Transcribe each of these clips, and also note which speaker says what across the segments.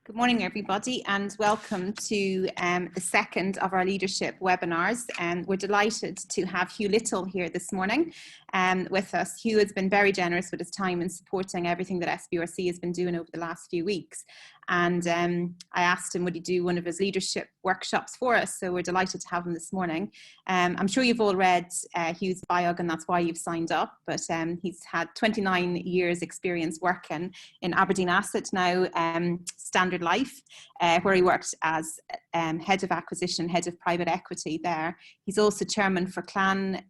Speaker 1: Good morning, everybody, and welcome to the second of our leadership webinars. We're delighted to have Hugh Little here this morning with us. Hugh has been very generous with his time in supporting everything that SBRC has been doing over the last few weeks. And I asked him would he do one of his leadership workshops for us, so we're delighted to have him this morning. I'm sure you've all read Hugh's biog and that's why you've signed up, but he's had 29 years experience working in Aberdeen Asset, now Standard Life, where he worked as head of acquisition, head of private equity there. He's also chairman for Cancer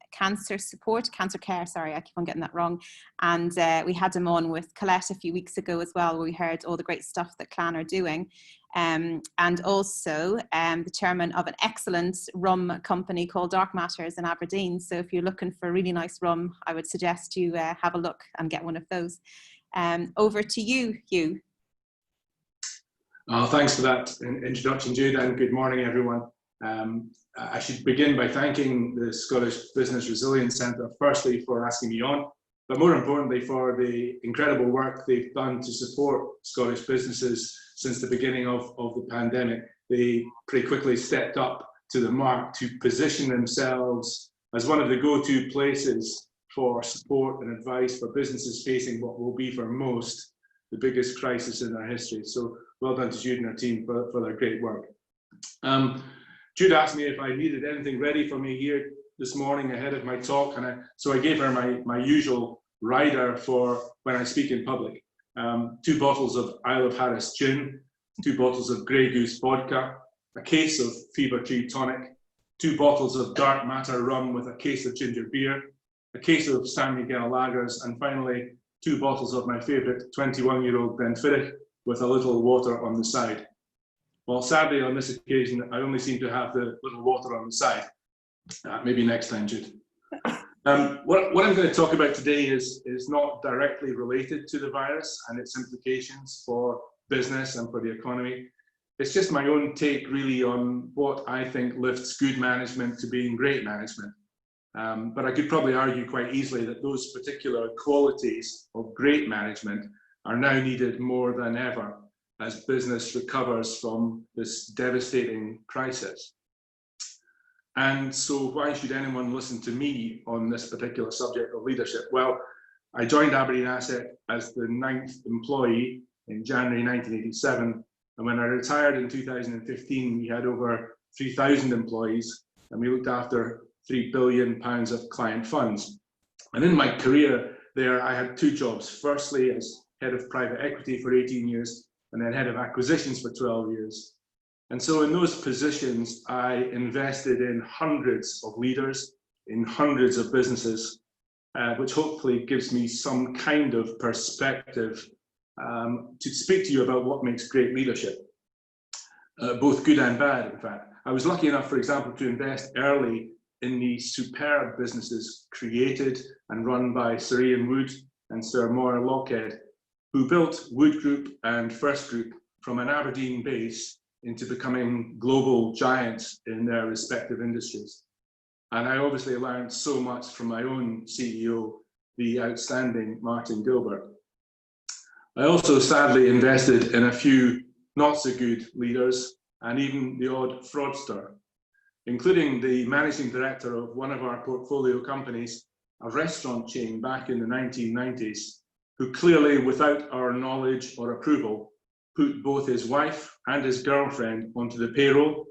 Speaker 1: Care, sorry, I keep on getting that wrong. And we had him on with Colette a few weeks ago as well, where we heard all the great stuff that Clan are doing. And also the chairman of an excellent rum company called Dark Matters in Aberdeen. So if you're looking for really nice rum, I would suggest you have a look and get one of those. Over to you, Hugh.
Speaker 2: Thanks for that introduction, Jude, and good morning, everyone. I should begin by thanking the Scottish Business Resilience Centre, firstly, for asking me on, but more importantly, for the incredible work they've done to support Scottish businesses since the beginning of the pandemic. They pretty quickly stepped up to the mark to position themselves as one of the go-to places for support and advice for businesses facing what will be, for most, the biggest crisis in our history. So well done to Jude and her team for their great work. Jude asked me if I needed anything ready for me here this morning ahead of my talk, and so I gave her my usual rider for when I speak in public. 2 bottles of Isle of Harris gin, 2 bottles of Grey Goose vodka, a case of Fever Tree tonic, 2 bottles of Dark Matter rum with a case of ginger beer, a case of San Miguel lagers, and finally 2 bottles of my favourite 21-year-old Glenfiddich with a little water on the side. Well, sadly, on this occasion, I only seem to have the little water on the side. Maybe next time, Jude. What I'm going to talk about today is not directly related to the virus and its implications for business and for the economy. It's just my own take, really, on what I think lifts good management to being great management. But I could probably argue quite easily that those particular qualities of great management are now needed more than ever as business recovers from this devastating crisis. And so why should anyone listen to me on this particular subject of leadership? Well, I joined Aberdeen Asset as the 9th employee in January 1987. And when I retired in 2015, we had over 3,000 employees and we looked after £3 billion of client funds. And in my career there, I had 2 jobs. Firstly, as head of private equity for 18 years, and then head of acquisitions for 12 years. And so in those positions, I invested in hundreds of leaders, in hundreds of businesses, which hopefully gives me some kind of perspective to speak to you about what makes great leadership, both good and bad, in fact. I was lucky enough, for example, to invest early in the superb businesses created and run by Sir Ian Wood and Sir Moira Lockhead, who built Wood Group and First Group from an Aberdeen base into becoming global giants in their respective industries. And I obviously learned so much from my own CEO, the outstanding Martin Gilbert. I also sadly invested in a few not so good leaders and even the odd fraudster, including the managing director of one of our portfolio companies, a restaurant chain back in the 1990s, who clearly, without our knowledge or approval, put both his wife and his girlfriend onto the payroll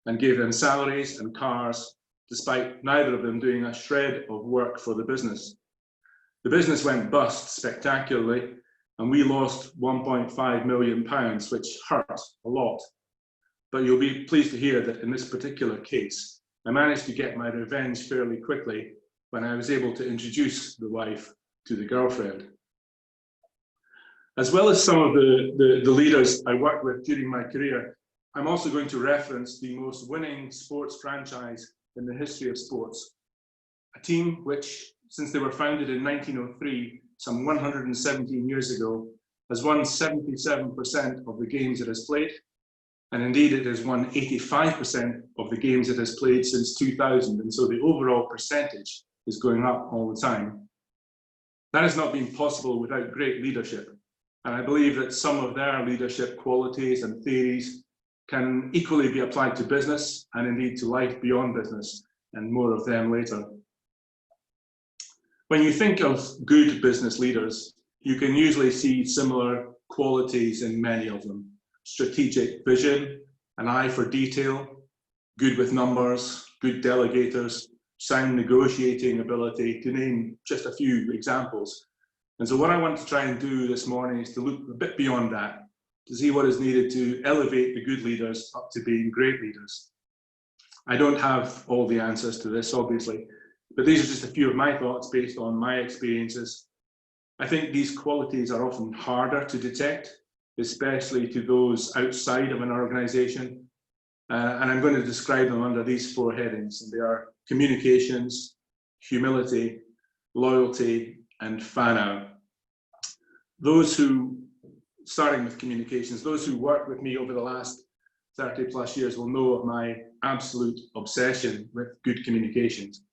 Speaker 2: and gave them salaries and cars, despite neither of them doing a shred of work for the business. The business went bust spectacularly, and we lost £1.5 million, which hurt a lot. But you'll be pleased to hear that in this particular case, I managed to get my revenge fairly quickly when I was able to introduce the wife to the girlfriend. As well as some of the leaders I worked with during my career, I'm also going to reference the most winning sports franchise in the history of sports. A team which, since they were founded in 1903, some 117 years ago, has won 77% of the games it has played. And indeed, it has won 85% of the games it has played since 2000. And so the overall percentage is going up all the time. That has not been possible without great leadership. And I believe that some of their leadership qualities and theories can equally be applied to business and indeed to life beyond business, and more of them later. When you think of good business leaders, you can usually see similar qualities in many of them. Strategic vision, an eye for detail, good with numbers, good delegators, sound negotiating ability, to name just a few examples. And so what I want to try and do this morning is to look a bit beyond that, to see what is needed to elevate the good leaders up to being great leaders. I don't have all the answers to this, obviously, but these are just a few of my thoughts based on my experiences. I think these qualities are often harder to detect, especially to those outside of an organization. And I'm going to describe them under these four headings, and they are communications, humility, loyalty, and whānau. Those who, starting with communications, those who worked with me over the last 30 plus years will know of my absolute obsession with good communications.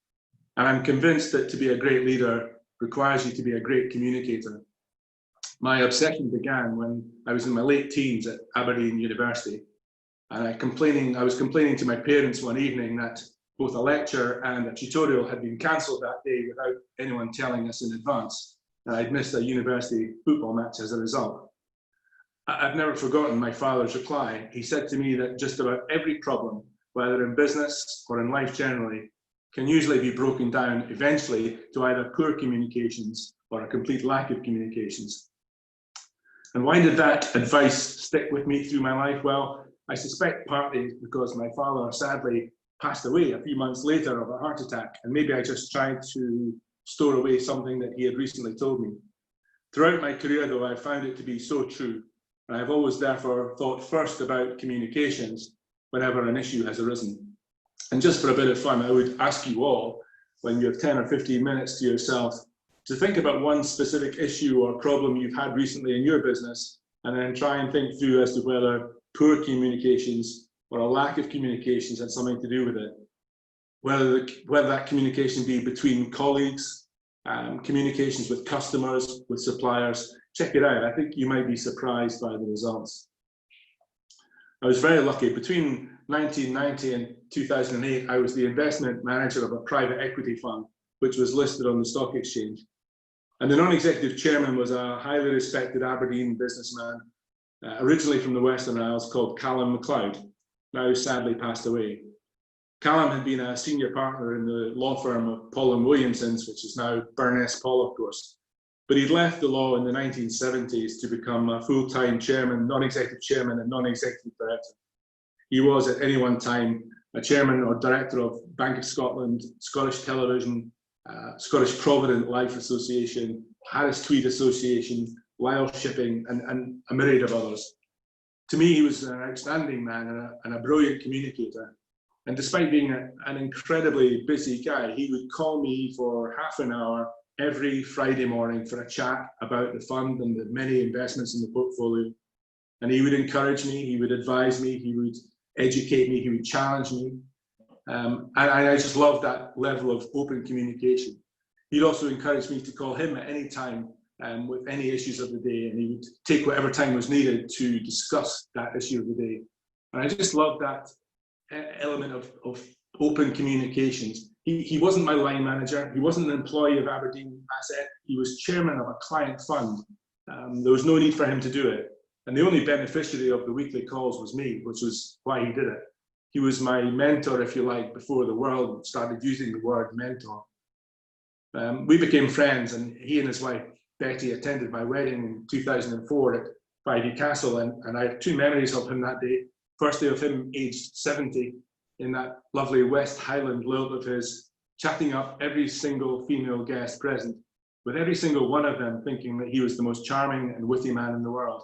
Speaker 2: And I'm convinced that to be a great leader requires you to be a great communicator. My obsession began when I was in my late teens at Aberdeen University. And I was complaining to my parents one evening that both a lecture and a tutorial had been cancelled that day without anyone telling us in advance. And I'd missed a university football match as a result. I've never forgotten my father's reply. He said to me that just about every problem, whether in business or in life generally, can usually be broken down eventually to either poor communications or a complete lack of communications. And why did that advice stick with me through my life? Well, I suspect partly because my father sadly passed away a few months later of a heart attack, and maybe I just tried to store away something that he had recently told me. Throughout my career, though, I found it to be so true, and I've always therefore thought first about communications whenever an issue has arisen. And just for a bit of fun, I would ask you all, when you have 10 or 15 minutes to yourself, to think about one specific issue or problem you've had recently in your business, and then try and think through as to whether poor communications or a lack of communications had something to do with it. Whether that communication be between colleagues, communications with customers, with suppliers, check it out. I think you might be surprised by the results. I was very lucky. Between 1990 and 2008, I was the investment manager of a private equity fund, which was listed on the stock exchange. And the non-executive chairman was a highly respected Aberdeen businessman, originally from the Western Isles, called Callum MacLeod, now sadly passed away. Callum had been a senior partner in the law firm of Paul and Williamsons, which is now Burness Paul, of course. But he'd left the law in the 1970s to become a full-time chairman, non-executive chairman and non-executive director. He was at any one time a chairman or director of Bank of Scotland, Scottish Television, Scottish Provident Life Association, Harris Tweed Association, Lyle Shipping, and a myriad of others. To me, he was an outstanding man and a brilliant communicator. And despite being an incredibly busy guy, he would call me for half an hour every Friday morning for a chat about the fund and the many investments in the portfolio. And he would encourage me, he would advise me, he would educate me, he would challenge me. And I just loved that level of open communication. He'd also encourage me to call him at any time with any issues of the day, and he would take whatever time was needed to discuss that issue of the day. And I just loved that element of open communications. He wasn't my line manager. He wasn't an employee of Aberdeen Asset. He was chairman of a client fund. There was no need for him to do it. And the only beneficiary of the weekly calls was me, which was why he did it. He was my mentor, if you like, before the world started using the word mentor. We became friends, and he and his wife, Betty, attended my wedding in 2004 at Bivey Castle, and I have two memories of him that day. Firstly, of him aged 70 in that lovely West Highland lilt of his, chatting up every single female guest present, with every single one of them thinking that he was the most charming and witty man in the world.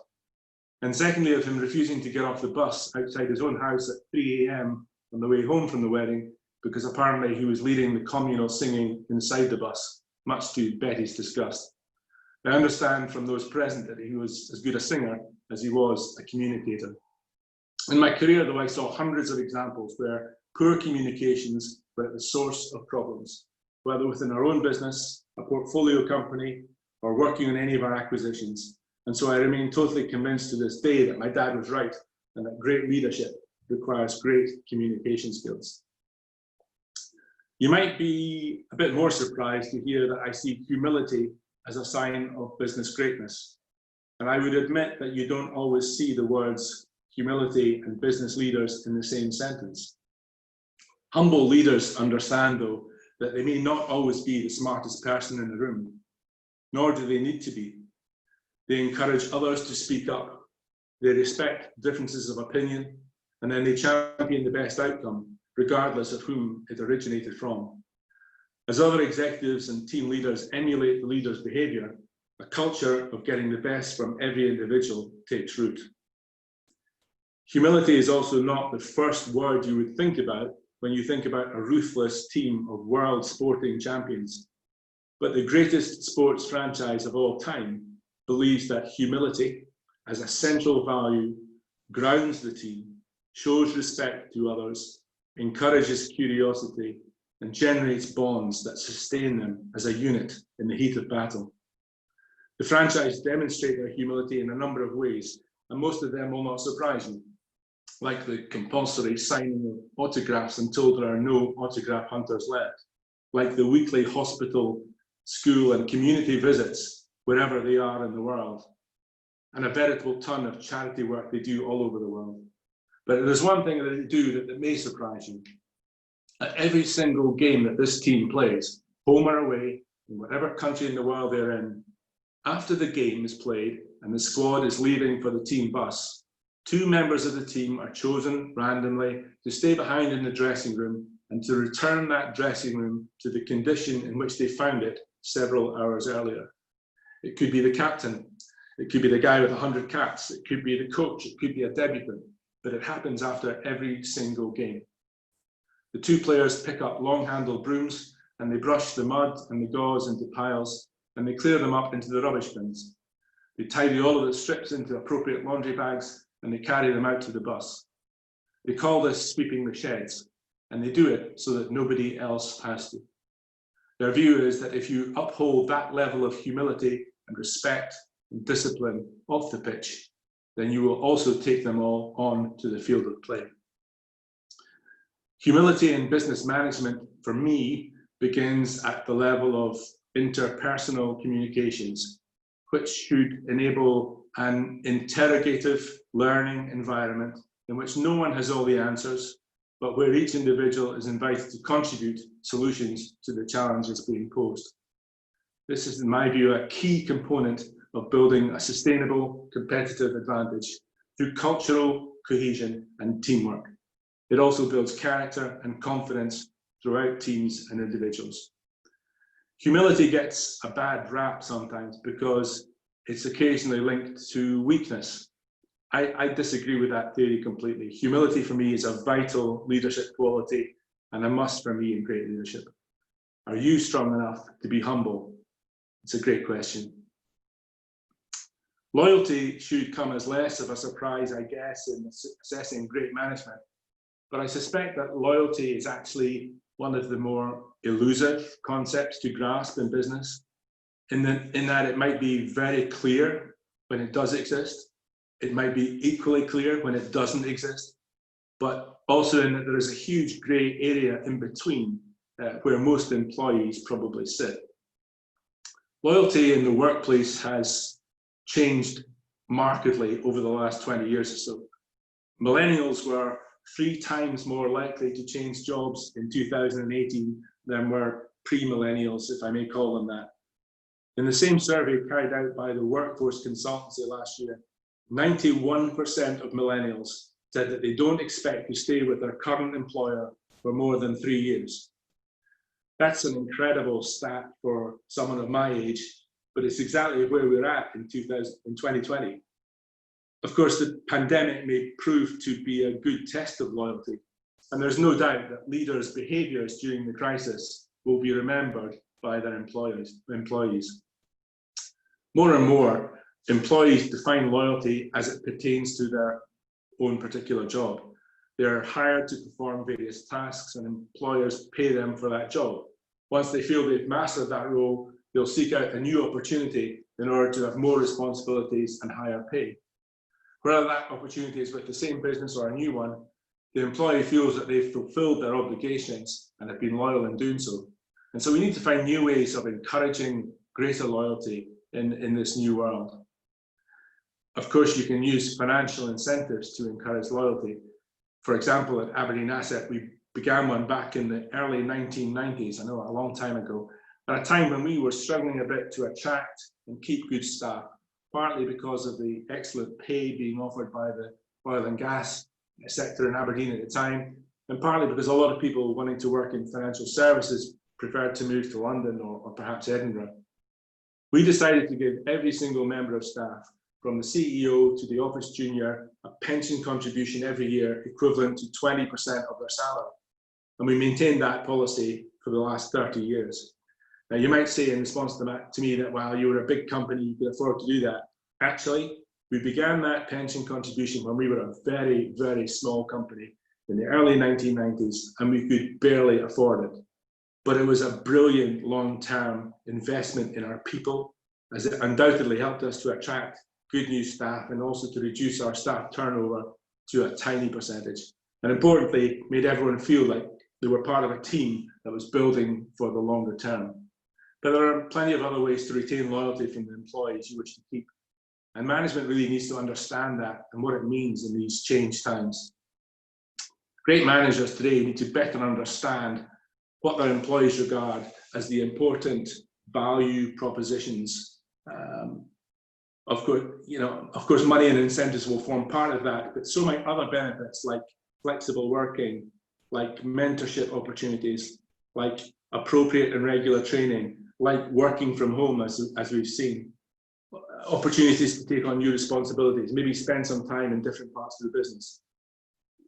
Speaker 2: And secondly, of him refusing to get off the bus outside his own house at 3 a.m. on the way home from the wedding, because apparently he was leading the communal singing inside the bus, much to Betty's disgust. I understand from those present that he was as good a singer as he was a communicator. In my career, though, I saw hundreds of examples where poor communications were at the source of problems, whether within our own business, a portfolio company, or working on any of our acquisitions. And so I remain totally convinced to this day that my dad was right and that great leadership requires great communication skills. You might be a bit more surprised to hear that I see humility as a sign of business greatness. And I would admit that you don't always see the words humility and business leaders in the same sentence. Humble leaders understand, though, that they may not always be the smartest person in the room, nor do they need to be. They encourage others to speak up. They respect differences of opinion, and then they champion the best outcome, regardless of whom it originated from. As other executives and team leaders emulate the leader's behavior, a culture of getting the best from every individual takes root. Humility is also not the first word you would think about when you think about a ruthless team of world sporting champions. But the greatest sports franchise of all time believes that humility, as a central value, grounds the team, shows respect to others, encourages curiosity, and generates bonds that sustain them as a unit in the heat of battle. The franchise demonstrate their humility in a number of ways, and most of them will not surprise you, like the compulsory signing of autographs until there are no autograph hunters left, like the weekly hospital, school, and community visits wherever they are in the world, and a veritable ton of charity work they do all over the world. But there's one thing that they do that may surprise you. At every single game that this team plays, home or away, in whatever country in the world they're in, after the game is played and the squad is leaving for the team bus, 2 members of the team are chosen randomly to stay behind in the dressing room and to return that dressing room to the condition in which they found it several hours earlier. It could be the captain, it could be the guy with 100 caps, it could be the coach, it could be a debutant, but it happens after every single game. The 2 players pick up long-handled brooms and they brush the mud and the gauze into piles and they clear them up into the rubbish bins. They tidy all of the strips into appropriate laundry bags and they carry them out to the bus. They call this sweeping the sheds, and they do it so that nobody else has to. Their view is that if you uphold that level of humility and respect and discipline off the pitch, then you will also take them all on to the field of play. Humility in business management, for me, begins at the level of interpersonal communications, which should enable an interrogative learning environment in which no one has all the answers, but where each individual is invited to contribute solutions to the challenges being posed. This is, in my view, a key component of building a sustainable competitive advantage through cultural cohesion and teamwork. It also builds character and confidence throughout teams and individuals. Humility gets a bad rap sometimes because it's occasionally linked to weakness. I disagree with that theory completely. Humility for me is a vital leadership quality and a must for me in great leadership. Are you strong enough to be humble? It's a great question. Loyalty should come as less of a surprise, I guess, in assessing great management. But I suspect that loyalty is actually one of the more elusive concepts to grasp in business, in that it might be very clear when it does exist. It might be equally clear when it doesn't exist, but also in that there is a huge grey area in between where most employees probably sit. Loyalty in the workplace has changed markedly over the last 20 years or so. Millennials were 3 times more likely to change jobs in 2018 than were pre-millennials, if I may call them that. In the same survey carried out by the Workforce Consultancy last year, 91% of millennials said that they don't expect to stay with their current employer for more than 3 years. That's an incredible stat for someone of my age, but it's exactly where we're at in 2020. Of course, the pandemic may prove to be a good test of loyalty, and there's no doubt that leaders' behaviours during the crisis will be remembered by their employees. More and more, employees define loyalty as it pertains to their own particular job. They're hired to perform various tasks and employers pay them for that job. Once they feel they've mastered that role, they'll seek out a new opportunity in order to have more responsibilities and higher pay. Whether that opportunity is with the same business or a new one, the employee feels that they've fulfilled their obligations and have been loyal in doing so. And so we need to find new ways of encouraging greater loyalty in this new world. Of course, you can use financial incentives to encourage loyalty. For example, at Aberdeen Asset, we began one back in the early 1990s, I know, a long time ago, at a time when we were struggling a bit to attract and keep good staff, partly because of the excellent pay being offered by the oil and gas sector in Aberdeen at the time, and partly because a lot of people wanting to work in financial services preferred to move to London or perhaps Edinburgh. We decided to give every single member of staff, from the CEO to the office junior, a pension contribution every year equivalent to 20% of their salary. And we maintained that policy for the last 30 years. Now, you might say in response to me that, well, you were a big company, you could afford to do that. Actually, we began that pension contribution when we were a very, very small company in the early 1990s, and we could barely afford it. But it was a brilliant long-term investment in our people, as it undoubtedly helped us to attract good new staff and also to reduce our staff turnover to a tiny percentage. And importantly, made everyone feel like they were part of a team that was building for the longer term. But there are plenty of other ways to retain loyalty from the employees you wish to keep. And management really needs to understand that and what it means in these changed times. Great managers today need to better understand what their employees regard as the important value propositions. Of course, money and incentives will form part of that, but so might other benefits like flexible working, like mentorship opportunities, like appropriate and regular training, like working from home, as we've seen, opportunities to take on new responsibilities, maybe spend some time in different parts of the business.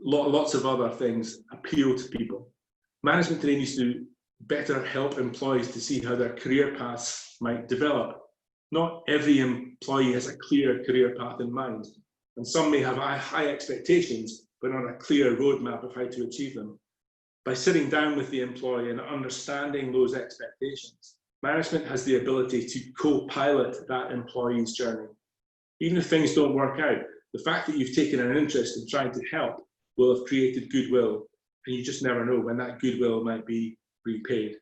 Speaker 2: Lots of other things appeal to people. Management today needs to better help employees to see how their career paths might develop. Not every employee has a clear career path in mind, and some may have high expectations, but not a clear roadmap of how to achieve them. By sitting down with the employee and understanding those expectations, management has the ability to co-pilot that employee's journey. Even if things don't work out, the fact that you've taken an interest in trying to help will have created goodwill, and you just never know when that goodwill might be repaid.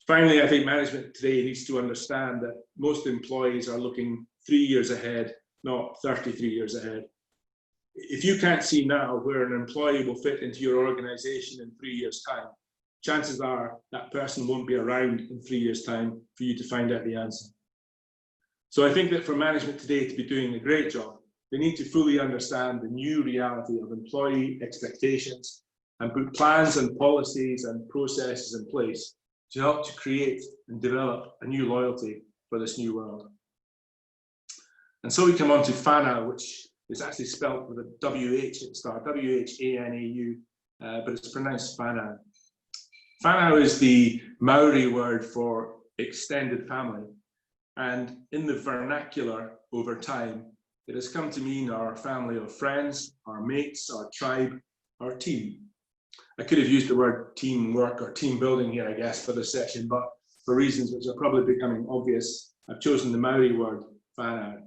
Speaker 2: Finally, I think management today needs to understand that most employees are looking 3 years ahead, not 33 years ahead. If you can't see now where an employee will fit into your organization in 3 years' time, chances are that person won't be around in 3 years' time for you to find out the answer. So I think that for management today to be doing a great job, they need to fully understand the new reality of employee expectations and put plans and policies and processes in place to help to create and develop a new loyalty for this new world. And so we come on to whanau, which is actually spelled with a WH at the start, W-H-A-N-A-U, but it's pronounced whanau. Whanau is the Maori word for extended family. And in the vernacular over time, it has come to mean our family of friends, our mates, our tribe, our team. I could have used the word teamwork or team building here, I guess, for this section, but for reasons which are probably becoming obvious, I've chosen the Maori word, whanau.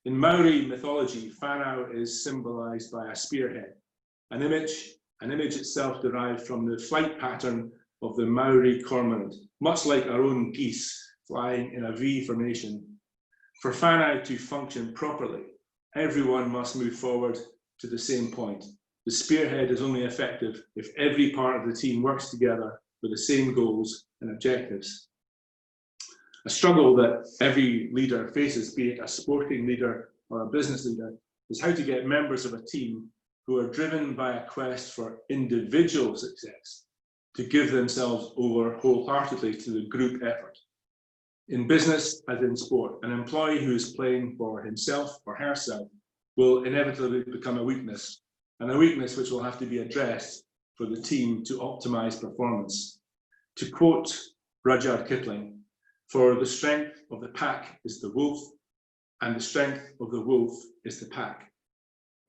Speaker 2: In Maori mythology, whanau is symbolized by a spearhead, an image itself derived from the flight pattern of the Maori cormorant, much like our own geese flying in a V formation. For whanau to function properly, everyone must move forward to the same point. The spearhead is only effective if every part of the team works together with the same goals and objectives. A struggle that every leader faces, be it a sporting leader or a business leader, is how to get members of a team who are driven by a quest for individual success to give themselves over wholeheartedly to the group effort. In business, as in sport, an employee who is playing for himself or herself will inevitably become a weakness, and a weakness which will have to be addressed for the team to optimize performance. To quote Rudyard Kipling, "For the strength of the pack is the wolf, and the strength of the wolf is the pack."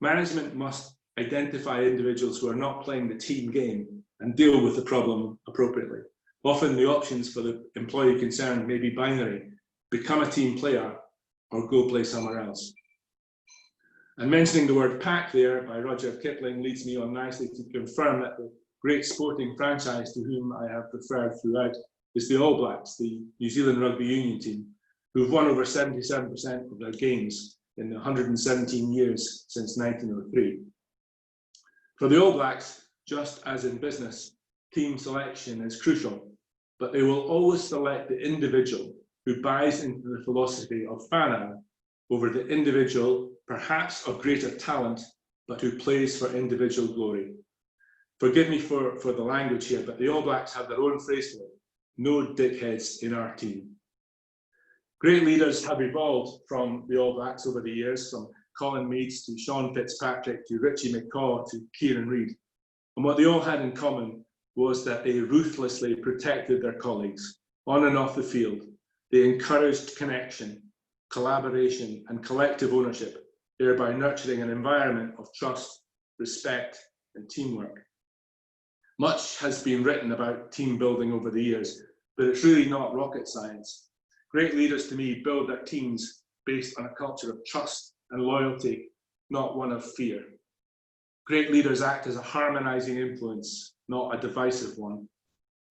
Speaker 2: Management must identify individuals who are not playing the team game and deal with the problem appropriately. Often the options for the employee concerned may be binary: become a team player or go play somewhere else. And mentioning the word pack there by Rudyard Kipling leads me on nicely to confirm that the great sporting franchise to whom I have referred throughout is the All Blacks, the New Zealand rugby union team, who've won over 77% of their games in the 117 years since 1903. For the All Blacks, just as in business, team selection is crucial, but they will always select the individual who buys into the philosophy of whānau over the individual, perhaps of greater talent, but who plays for individual glory. Forgive me for the language here, but the All Blacks have their own phrase for it: no dickheads in our team. Great leaders have evolved from the All Blacks over the years, from Colin Meads to Sean Fitzpatrick to Richie McCaw to Kieran Reid. And what they all had in common was that they ruthlessly protected their colleagues on and off the field. They encouraged connection, collaboration, and collective ownership, thereby nurturing an environment of trust, respect, and teamwork. Much has been written about team building over the years, but it's really not rocket science. Great leaders, to me, build their teams based on a culture of trust and loyalty, not one of fear. Great leaders act as a harmonizing influence, not a divisive one.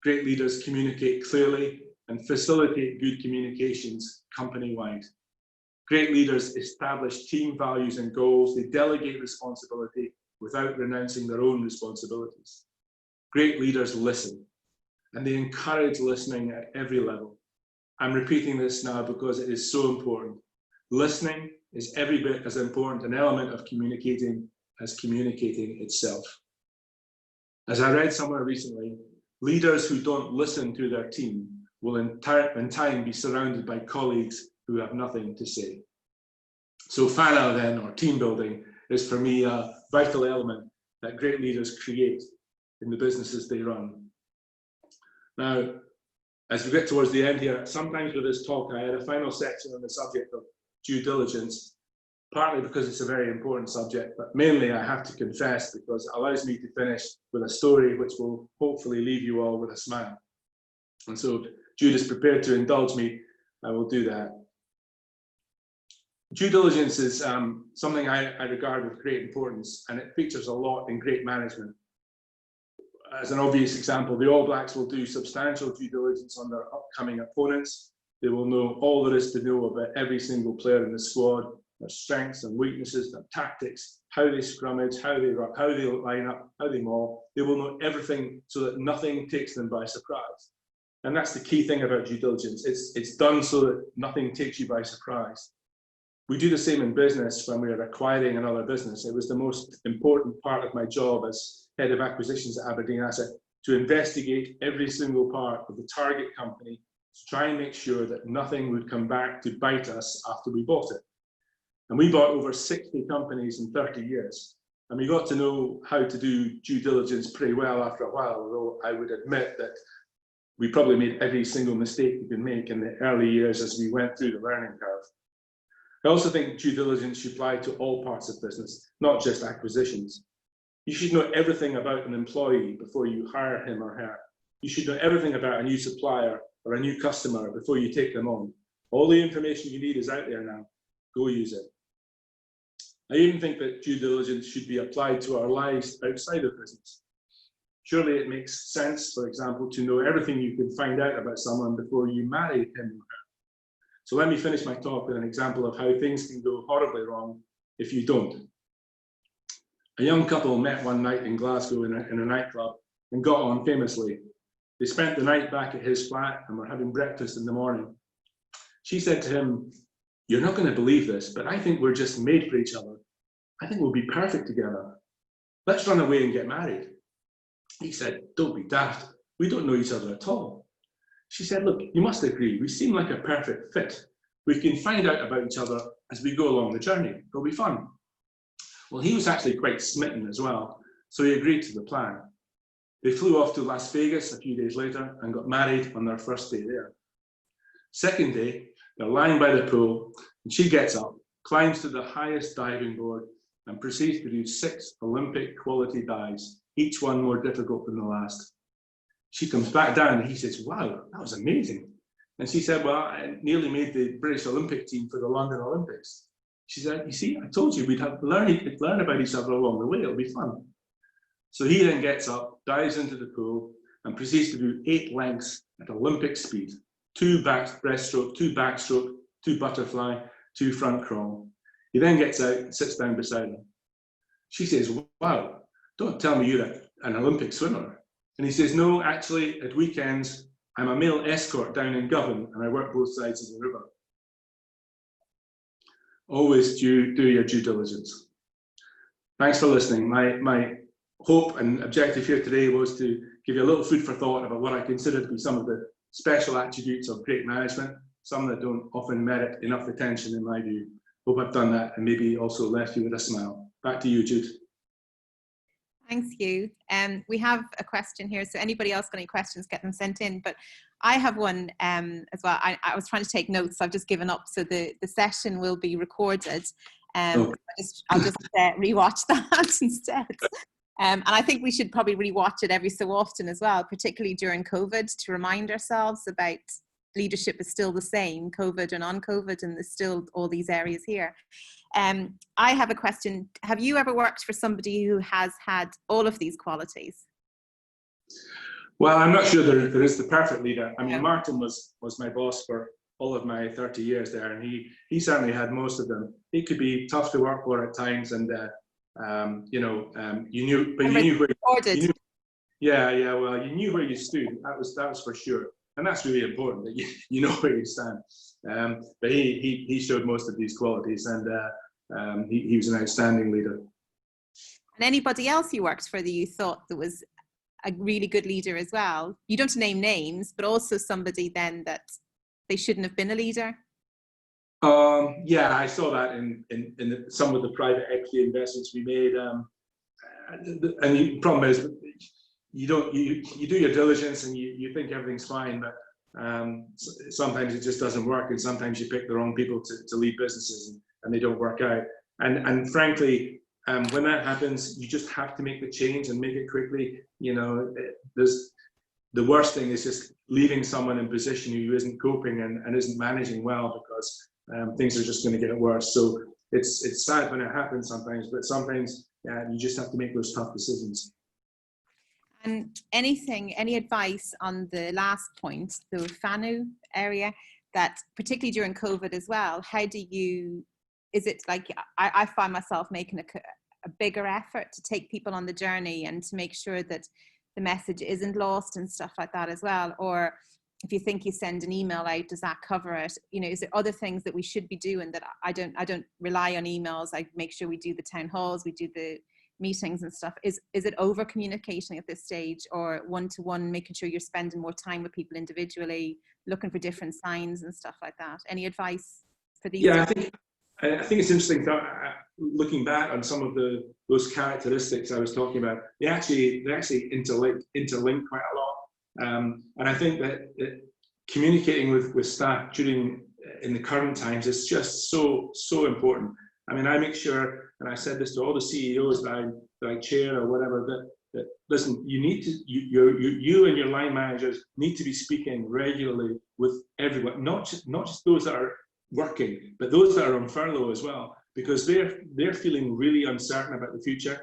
Speaker 2: Great leaders communicate clearly and facilitate good communications company-wide. Great leaders establish team values and goals. They delegate responsibility without renouncing their own responsibilities. Great leaders listen, and they encourage listening at every level. I'm repeating this now because it is so important. Listening is every bit as important an element of communicating as communicating itself. As I read somewhere recently, leaders who don't listen to their team will in time be surrounded by colleagues who have nothing to say. So whānau then, or team building, is for me a vital element that great leaders create in the businesses they run. Now, as we get towards the end here, sometimes with this talk, I had a final section on the subject of due diligence, partly because it's a very important subject, but mainly I have to confess because it allows me to finish with a story which will hopefully leave you all with a smile. And so, Jude is prepared to indulge me, I will do that. Due diligence is something I regard with great importance, and it features a lot in great management. As an obvious example, the All Blacks will do substantial due diligence on their upcoming opponents. They will know all there is to know about every single player in the squad, their strengths and weaknesses, their tactics, how they scrummage, how they line up, how they maul. They will know everything so that nothing takes them by surprise. And that's the key thing about due diligence. It's done so that nothing takes you by surprise. We do the same in business when we are acquiring another business. It was the most important part of my job as head of acquisitions at Aberdeen Asset to investigate every single part of the target company to try and make sure that nothing would come back to bite us after we bought it. And we bought over 60 companies in 30 years. And we got to know how to do due diligence pretty well after a while, although I would admit that we probably made every single mistake you can make in the early years as we went through the learning curve. I also think due diligence should apply to all parts of business, not just acquisitions. You should know everything about an employee before you hire him or her. You should know everything about a new supplier or a new customer before you take them on. All the information you need is out there now. Go use it. I even think that due diligence should be applied to our lives outside of business. Surely it makes sense, for example, to know everything you can find out about someone before you marry him or her. So let me finish my talk with an example of how things can go horribly wrong if you don't. A young couple met one night in Glasgow in a nightclub and got on famously. They spent the night back at his flat and were having breakfast in the morning. She said to him, "You're not going to believe this, but I think we're just made for each other. I think we'll be perfect together. Let's run away and get married." He said, "Don't be daft. We don't know each other at all." She said, "Look, you must agree, we seem like a perfect fit. We can find out about each other as we go along the journey. It'll be fun." Well, he was actually quite smitten as well, so he agreed to the plan. They flew off to Las Vegas a few days later and got married on their first day there. Second day, they're lying by the pool, and she gets up, climbs to the highest diving board, and proceeds to do 6 Olympic quality dives, each one more difficult than the last. She comes back down and he says, wow, that was amazing. And she said, well, I nearly made the British Olympic team for the London Olympics. She said, you see, I told you we'd have learn about each other along the way. It'll be fun. So he then gets up, dives into the pool, and proceeds to do 8 lengths at Olympic speed. 2 breaststroke, 2 backstroke, 2 butterfly, 2 front crawl. He then gets out and sits down beside her. She says, wow, don't tell me you're an Olympic swimmer. And he says, no, actually, at weekends, I'm a male escort down in Govan, and I work both sides of the river. Always do your due diligence. Thanks for listening. My hope and objective here today was to give you a little food for thought about what I consider to be some of the special attributes of great management, some that don't often merit enough attention in my view. Hope I've done that and maybe also left you with a smile. Back to you, Jude.
Speaker 1: Thanks, Hugh. We have a question here, so anybody else got any questions, get them sent in. But I have one as well. I was trying to take notes, so I've just given up. So the session will be recorded.
Speaker 2: Okay.
Speaker 1: I'll just rewatch that instead. And I think we should probably rewatch it every so often as well, particularly during COVID, to remind ourselves about leadership is still the same, COVID and non-COVID, and there's still all these areas here. I have a question. Have you ever worked for somebody who has had all of these qualities?
Speaker 2: Well, I'm not sure there is the perfect leader. I mean, Martin was my boss for all of my 30 years there, and he certainly had most of them. He could be tough to work for at times, and you knew where you well, you knew where you stood. That was for sure, and that's really important that you know where you stand. But he showed most of these qualities, and he was an outstanding leader.
Speaker 1: And anybody else you worked for that you thought that was a really good leader as well? You don't have to name names, but also somebody then that they shouldn't have been a leader.
Speaker 2: Yeah, I saw that in some of the private equity investments we made. And the problem is, you do your diligence and you think everything's fine, but sometimes it just doesn't work, and sometimes you pick the wrong people to lead businesses and they don't work out. And frankly, when that happens, you just have to make the change and make it quickly. You know, the worst thing is just leaving someone in position who isn't coping and isn't managing well, because things are just going to get worse. So it's sad when it happens sometimes, but sometimes you just have to make those tough decisions.
Speaker 1: And any advice on the last point, the FANU area, that particularly during COVID as well, is it like, I find myself making a bigger effort to take people on the journey and to make sure that the message isn't lost and stuff like that as well? Or if you think you send an email out, does that cover it? You know, is there other things that we should be doing that I don't rely on emails? I make sure we do the town halls, we do the meetings and stuff. Is it over communicating at this stage, or one-to-one, making sure you're spending more time with people individually, looking for different signs and stuff like that? Any advice for these?
Speaker 2: Yeah, I think it's interesting looking back on some of those characteristics I was talking about. They actually interlink quite a lot. And I think that communicating with staff in the current times is just so important. I mean, I make sure, and I said this to all the CEOs that I chair or whatever, that listen, you and your line managers need to be speaking regularly with everyone, not just those that are working, but those that are on furlough as well, because they're feeling really uncertain about the future.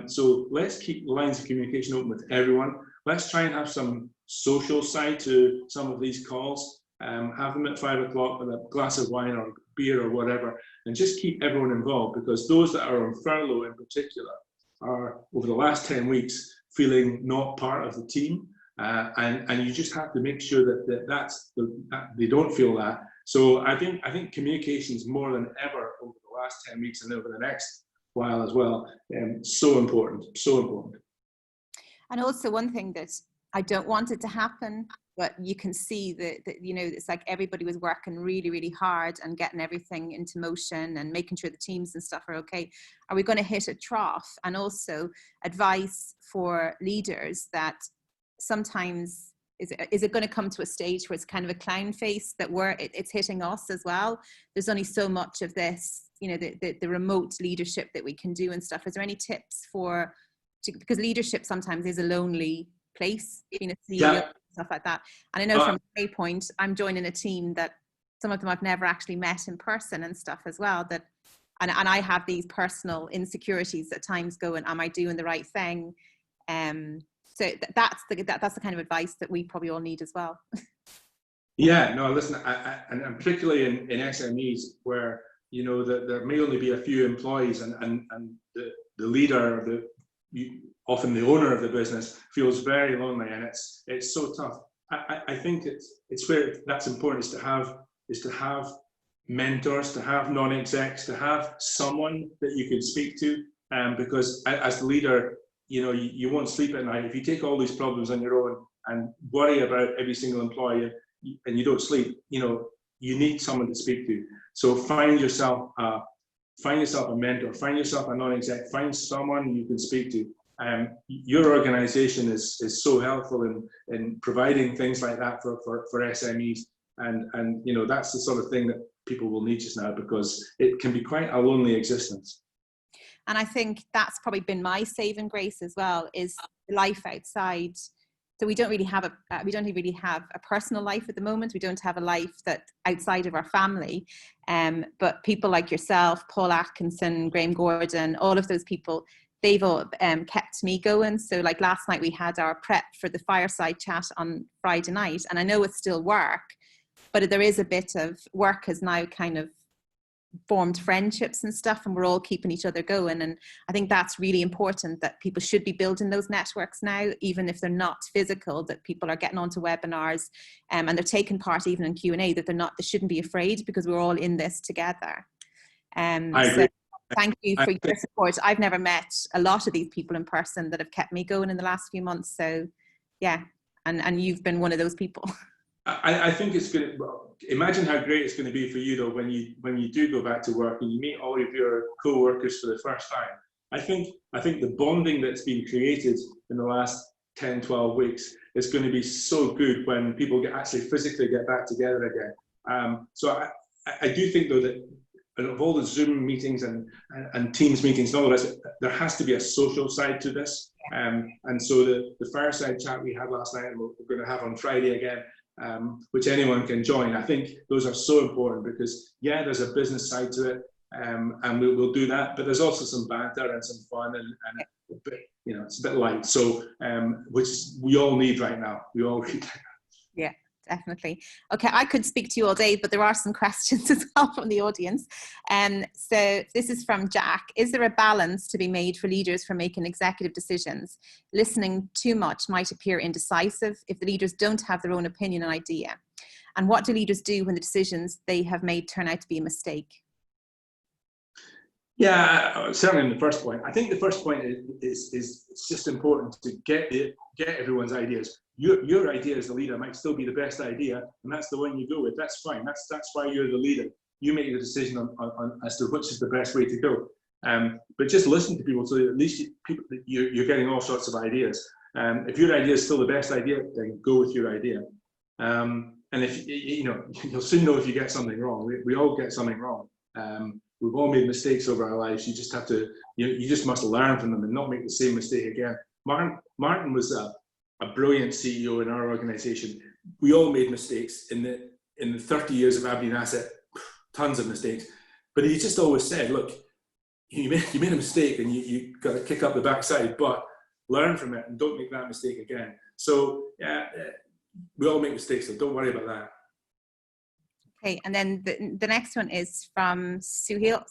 Speaker 2: So let's keep lines of communication open with everyone. Let's try and have some social side to some of these calls. Have them at 5 o'clock with a glass of wine or beer or whatever, and just keep everyone involved, because those that are on furlough in particular are, over the last 10 weeks, feeling not part of the team. And you just have to make sure that they don't feel that. So I think communications more than ever over the last 10 weeks and over the next while as well, so important. And
Speaker 1: also one thing that I don't want it to happen, but you can see that it's like everybody was working really, really hard and getting everything into motion and making sure the teams and stuff are okay. Are we going to hit a trough? And also advice for leaders that sometimes, is it going to come to a stage where it's kind of a clown face, that it's hitting us as well? There's only so much of this, the remote leadership that we can do and stuff. Is there any tips because leadership sometimes is a lonely place, being a CEO,
Speaker 2: Yeah.
Speaker 1: stuff like that. And I know from a point, I'm joining a team that some of them I've never actually met in person and stuff as well. That, and I have these personal insecurities at times going, am I doing the right thing? So that's the kind of advice that we probably all need as well.
Speaker 2: Yeah, no, listen, and particularly in SMEs where, you know, that there may only be a few employees and the leader, often the owner of the business feels very lonely, and it's so tough. I think it's where that's important is to have mentors, to have non-execs, to have someone that you can speak to, because as the leader, you know, you won't sleep at night if you take all these problems on your own and worry about every single employee and you don't sleep. You know, you need someone to speak to. So find yourself a mentor, find yourself a non-exec, find someone you can speak to. Your organization is so helpful in providing things like that for SMEs, and you know, that's the sort of thing that people will need just now, because it can be quite a lonely existence.
Speaker 1: And I think that's probably been my saving grace as well, is life outside. So we don't really have a personal life at the moment. We don't have a life that outside of our family. But people like yourself, Paul Atkinson, Graham Gordon, all of those people, they've all kept me going. So like last night we had our prep for the fireside chat on Friday night, and I know it's still work, but there is a bit of work has now kind of formed friendships and stuff, and we're all keeping each other going. And I think that's really important, that people should be building those networks now, even if they're not physical, that people are getting onto webinars and they're taking part even in Q&A, that they shouldn't be afraid, because we're all in this together.
Speaker 2: I agree.
Speaker 1: So thank you for your support. I've never met a lot of these people in person that have kept me going in the last few months. So yeah, and you've been one of those people.
Speaker 2: I think it's going to, well, imagine how great it's going to be for you though when you do go back to work and you meet all of your co-workers for the first time. I think the bonding that's been created in the last 10, 12 weeks is going to be so good when people actually physically get back together again. So I do think though that of all the Zoom meetings and Teams meetings and all the rest, there has to be a social side to this. And so the fireside chat we had last night and we're going to have on Friday again, which anyone can join. I think those are so important because, yeah, there's a business side to it, and we'll do that, but there's also some banter and some fun and a bit, you know, it's a bit light. So, which we all need right now. We all need that.
Speaker 1: Yeah, definitely. Okay, I could speak to you all day, but there are some questions as well from the audience. So this is from Jack. Is there a balance to be made for leaders for making executive decisions? Listening too much might appear indecisive if the leaders don't have their own opinion and idea. And what do leaders do when the decisions they have made turn out to be a mistake?
Speaker 2: Yeah, certainly in the first point. I think the first point is it's just important to get everyone's ideas. Your idea as the leader might still be the best idea, and that's the one you go with. That's fine. That's why you're the leader. You make the decision on as to which is the best way to go. But just listen to people, so at least you're getting all sorts of ideas. If your idea is still the best idea, then go with your idea. And if you know, you'll soon know if you get something wrong. We all get something wrong. We've all made mistakes over our lives. You just have to, you just must learn from them and not make the same mistake again. Martin was a brilliant CEO in our organization. We all made mistakes in the 30 years of Aberdeen Asset, tons of mistakes. But he just always said, look, you made a mistake and you got to kick up the backside, but learn from it and don't make that mistake again. So yeah, we all make mistakes, so don't worry about that.
Speaker 1: Okay, and then the next one is from Suhail.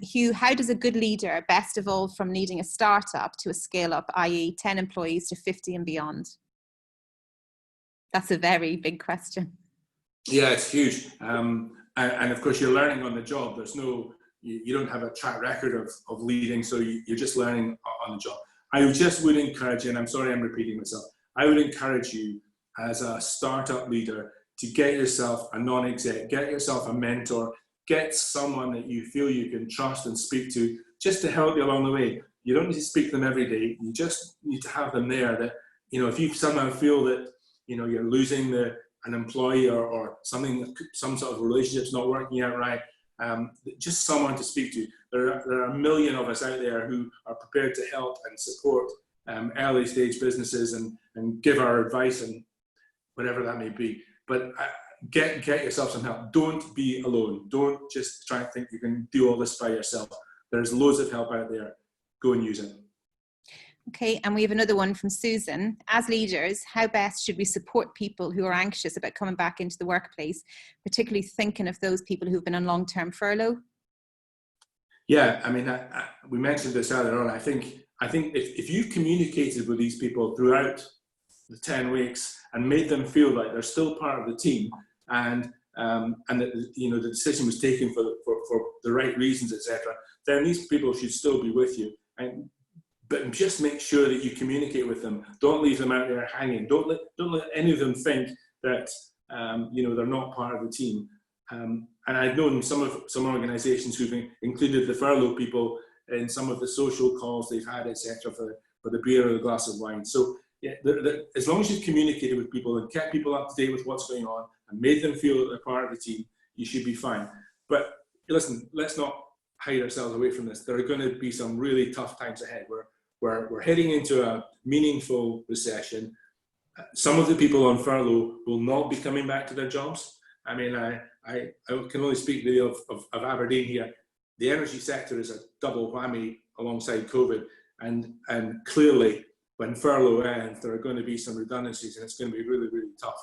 Speaker 1: Hugh, how does a good leader best evolve from leading a startup to a scale-up, i.e. 10 employees to 50 and beyond? That's a very big question.
Speaker 2: Yeah, it's huge. And of course, you're learning on the job. There's no, you don't have a track record of leading, so you're just learning on the job. I just would encourage you, and I'm sorry I'm repeating myself, I would encourage you as a startup leader to get yourself a non-exec, get yourself a mentor, get someone that you feel you can trust and speak to, just to help you along the way. You don't need to speak to them every day. You just need to have them there. That, you know, if you somehow feel that, you know, you're losing an employee or something, some sort of relationship's not working out right, just someone to speak to. There are a million of us out there who are prepared to help and support early stage businesses and give our advice and whatever that may be. But get yourself some help. Don't be alone. Don't just try and think you can do all this by yourself. There's loads of help out there. Go and use it.
Speaker 1: Okay, and we have another one from Susan. As leaders, how best should we support people who are anxious about coming back into the workplace, particularly thinking of those people who've been on long-term furlough?
Speaker 2: Yeah, I mean, we mentioned this earlier on. I think if you've communicated with these people throughout the 10 weeks and made them feel like they're still part of the team, and that, you know, the decision was taken for the right reasons, etc., then these people should still be with you. But just make sure that you communicate with them. Don't leave them out there hanging. Don't let any of them think that you know, they're not part of the team. And I've known some organisations who've included the furlough people in some of the social calls they've had, etc., for the beer or the glass of wine. So yeah, as long as you've communicated with people and kept people up to date with what's going on and made them feel that they're part of the team, you should be fine. But listen, let's not hide ourselves away from this. There are going to be some really tough times ahead. We're heading into a meaningful recession. Some of the people on furlough will not be coming back to their jobs. I mean, I can only speak really of Aberdeen here. The energy sector is a double whammy alongside COVID, and clearly when furlough ends, there are going to be some redundancies, and it's going to be really, really tough.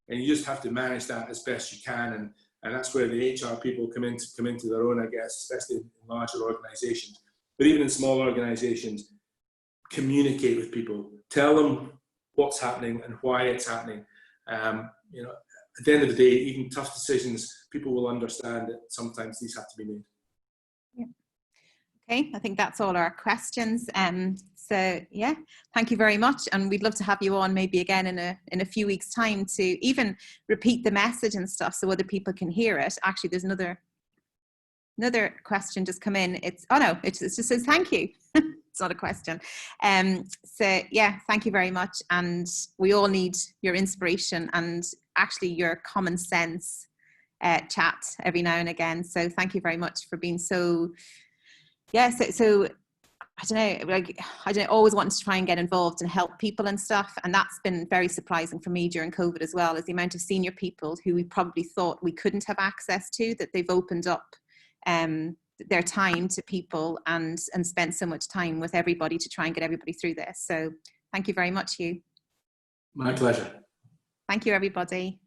Speaker 2: And you just have to manage that as best you can, and that's where the HR people come into their own, I guess, especially in larger organisations. But even in small organisations, communicate with people, tell them what's happening and why it's happening. You know, at the end of the day, even tough decisions, people will understand that sometimes these have to be made.
Speaker 1: Yeah. Okay, I think that's all our questions. So yeah, thank you very much, and we'd love to have you on maybe again in a few weeks' time to even repeat the message and stuff so other people can hear it. Actually, there's another question just come in. It just says thank you. It's not a question. So yeah, thank you very much, and we all need your inspiration and actually your common sense chat every now and again. So thank you very much for being so I don't know, always wanting to try and get involved and help people and stuff. And that's been very surprising for me during COVID as well, is the amount of senior people who we probably thought we couldn't have access to, that they've opened up their time to people and spent so much time with everybody to try and get everybody through this. So thank you very much, Hugh.
Speaker 2: My pleasure.
Speaker 1: Thank you, everybody.